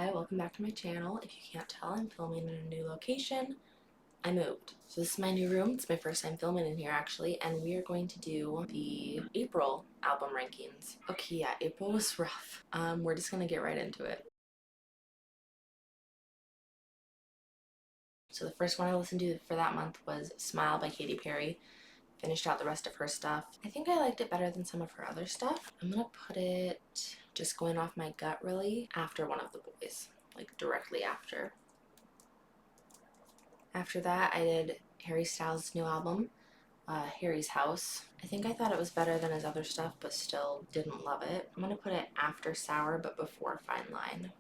Hi, welcome back to my channel. If you can't tell, I'm filming in a new location. I moved. So this is my new room. It's my first time filming in here actually, and we are going to do the April album rankings. Okay, yeah, April was rough. We're just gonna get right into it. So the first one I listened to for that month was Smile by Katy Perry. Finished out the rest of her stuff. I think I liked it better than some of her other stuff. I'm gonna put it, just going off my gut really, after One of the Boys. Like directly after. After that, I did Harry Styles' new album, Harry's House. I think I thought it was better than his other stuff, but still didn't love it. I'm gonna put it after Sour, but before Fine Line.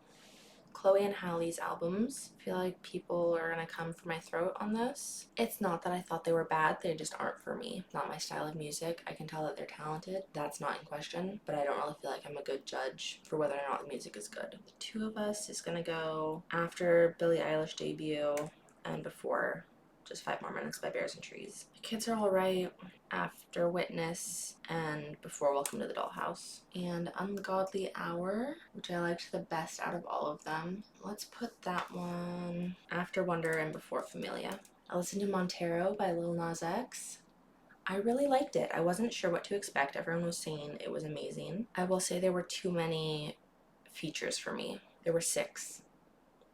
Chloe and Halle's albums. I feel like people are gonna come for my throat on this. It's not that I thought they were bad, they just aren't for me. Not my style of music. I can tell that they're talented. That's not in question, but I don't really feel like I'm a good judge for whether or not the music is good. The Two of Us is gonna go after Billie Eilish debut and before Just 5 More Minutes by Bears and Trees. The Kids Are Alright after Witness and before Welcome to the Dollhouse. And Ungodly Hour, which I liked the best out of all of them. Let's put that one after Wonder and before Familia. I listened to Montero by Lil Nas X. I really liked it. I wasn't sure what to expect. Everyone was saying it was amazing. I will say there were too many features for me. There were 6.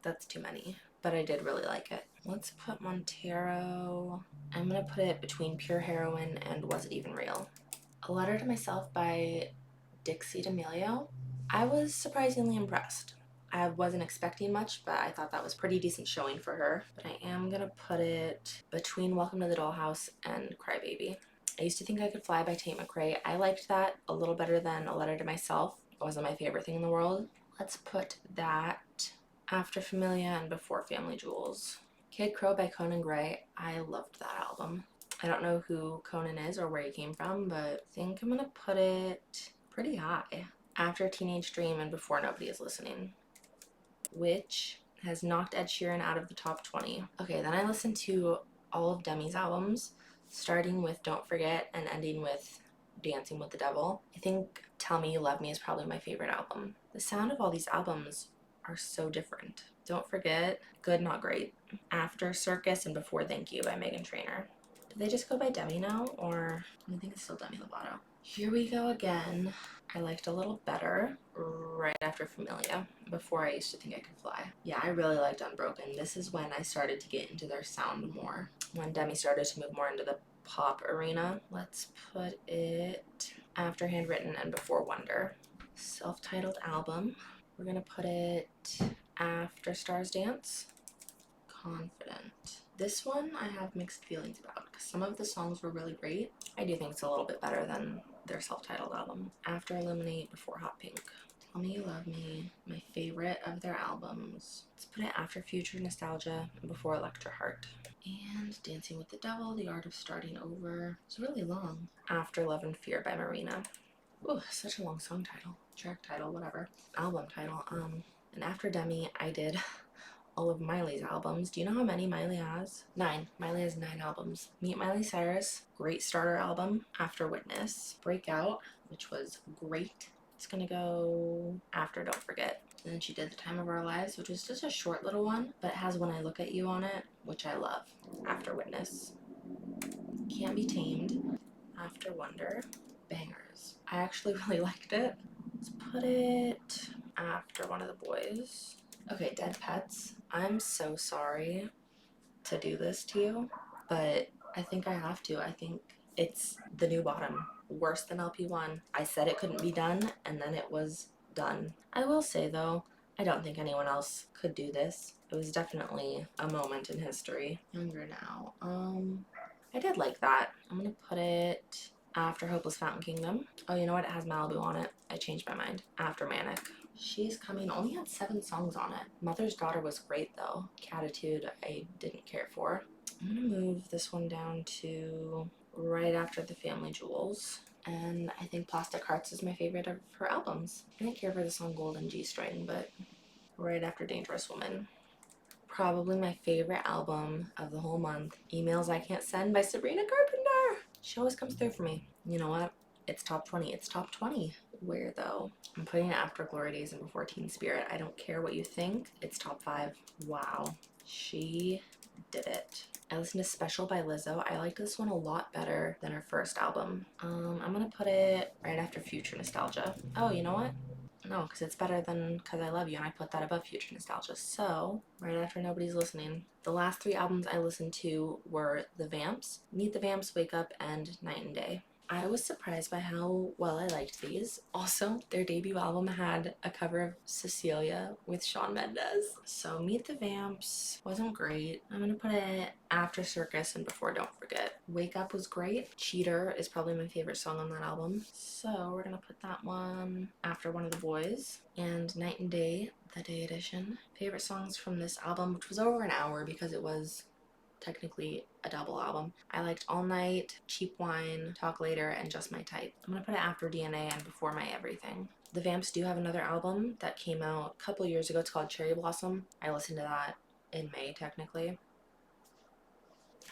That's too many, but I did really like it. Let's put Montero. I'm gonna put it between Pure Heroin and Was It Even Real. A Letter to Myself by Dixie D'Amelio. I was surprisingly impressed. I wasn't expecting much, but I thought that was pretty decent showing for her. But I am gonna put it between Welcome to the Dollhouse and Crybaby. I used to think I could fly by Tate McRae. I liked that a little better than A Letter to Myself. It wasn't my favorite thing in the world. Let's put that after Familia and before Family Jewels. Kid Crow by Conan Gray. I loved that album. I don't know who Conan is or where he came from, but I think I'm gonna put it pretty high. After Teenage Dream and before Nobody Is Listening, which has knocked Ed Sheeran out of the top 20. Okay, then I listened to all of Demi's albums, starting with Don't Forget and ending with Dancing with the Devil. I think Tell Me You Love Me is probably my favorite album. The sound of all these albums are so different. Don't Forget, Good Not Great. After Circus and before Thank You by Meghan Trainor. Did they just go by Demi now, or I think it's still Demi Lovato? Here We Go Again. I liked a little better right after Familia. Before I used to think I could fly. Yeah, I really liked Unbroken. This is when I started to get into their sound more. When Demi started to move more into the pop arena. Let's put it after Handwritten and before Wonder. Self-titled album. We're gonna put it after Stars Dance. Confident. This one I have mixed feelings about because some of the songs were really great. I do think it's a little bit better than their self-titled album. After Illuminate, before Hot Pink. Tell Me You Love Me, my favorite of their albums. Let's put it after Future Nostalgia and before Electra Heart. And Dancing with the Devil, The Art of Starting Over. It's really long. After Love and Fear by Marina. Ooh, such a long song title. Track title, whatever. Album title. And after Demi, I did all of Miley's albums. Do you know how many Miley has? 9. Miley has 9 albums. Meet Miley Cyrus, great starter album. After Witness. Breakout, which was great. It's gonna go after Don't Forget. And then she did The Time of Our Lives, which was just a short little one, but it has When I Look at You on it, which I love. After Witness. Can't Be Tamed. After Wonder. Bangers. I actually really liked it. Let's put it after One of the Boys. Okay, Dead Pets. I'm so sorry to do this to you, but I think I have to. I think it's the new bottom. Worse than LP1. I said it couldn't be done, and then it was done. I will say, though, I don't think anyone else could do this. It was definitely a moment in history. Younger Now. I did like that. I'm gonna put it after Hopeless Fountain Kingdom. Oh, you know what? It has Malibu on it. I changed my mind. After Manic. She's Coming only had 7 songs on it. Mother's Daughter was great though. Catitude I didn't care for. I'm gonna move this one down to right after the Family Jewels. And I think Plastic Hearts is my favorite of her albums. I didn't care for the song Golden G-String, but right after Dangerous Woman. Probably my favorite album of the whole month, Emails I Can't Send by Sabrina Carpenter. She always comes through for me. You know what? It's top 20. It's top 20. where though. I'm putting it after Glory Days and before Teen Spirit. I don't care what you think. It's top 5. Wow. She did it. I listened to Special by Lizzo. I like this one a lot better than her first album. I'm gonna put it right after Future Nostalgia. Oh, you know what? No, because it's better than Cause I Love You, and I put that above Future Nostalgia. So, right after Nobody's Listening. The last 3 albums I listened to were The Vamps, Meet the Vamps, Wake Up, and Night and Day. I was surprised by how well I liked these. Also, their debut album had a cover of Cecilia with Shawn Mendes. So Meet the Vamps wasn't great. I'm gonna put it after Circus and before Don't Forget. Wake Up was great. Cheater is probably my favorite song on that album. So we're gonna put that one after One of the Boys. And Night and Day, the Day Edition. Favorite songs from this album, which was over an hour because it was technically a double album. I liked All Night, Cheap Wine, Talk Later, and Just My Type. I'm gonna put it after DNA and before My Everything. The Vamps do have another album that came out a couple years ago. It's called Cherry Blossom. I listened to that in May technically.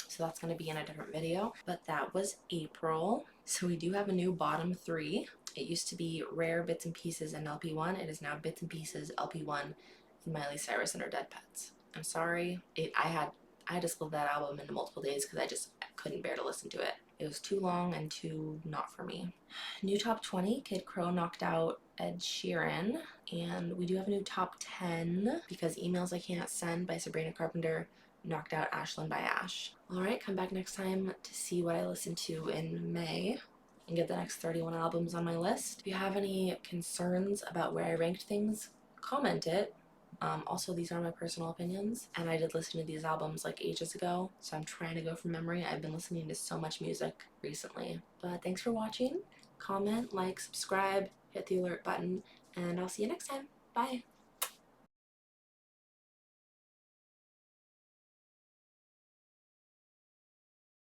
So that's going to be in a different video. But that was April. So we do have a new bottom 3. It used to be Rare, Bits and Pieces, and LP1. It is now Bits and Pieces, LP1, and Miley Cyrus and Her Dead Pets. I'm sorry. I had to split that album into multiple days because I just couldn't bear to listen to it. It was too long and too not for me. New top 20, Kid Crow knocked out Ed Sheeran. And we do have a new top 10 because Emails I Can't Send by Sabrina Carpenter knocked out Ashlyn by Ash. Alright, come back next time to see what I listened to in May and get the next 31 albums on my list. If you have any concerns about where I ranked things, comment it. Also, these are my personal opinions, and I did listen to these albums like ages ago, so I'm trying to go from memory. I've been listening to so much music recently. But thanks for watching. Comment, like, subscribe, hit the alert button, and I'll see you next time. Bye!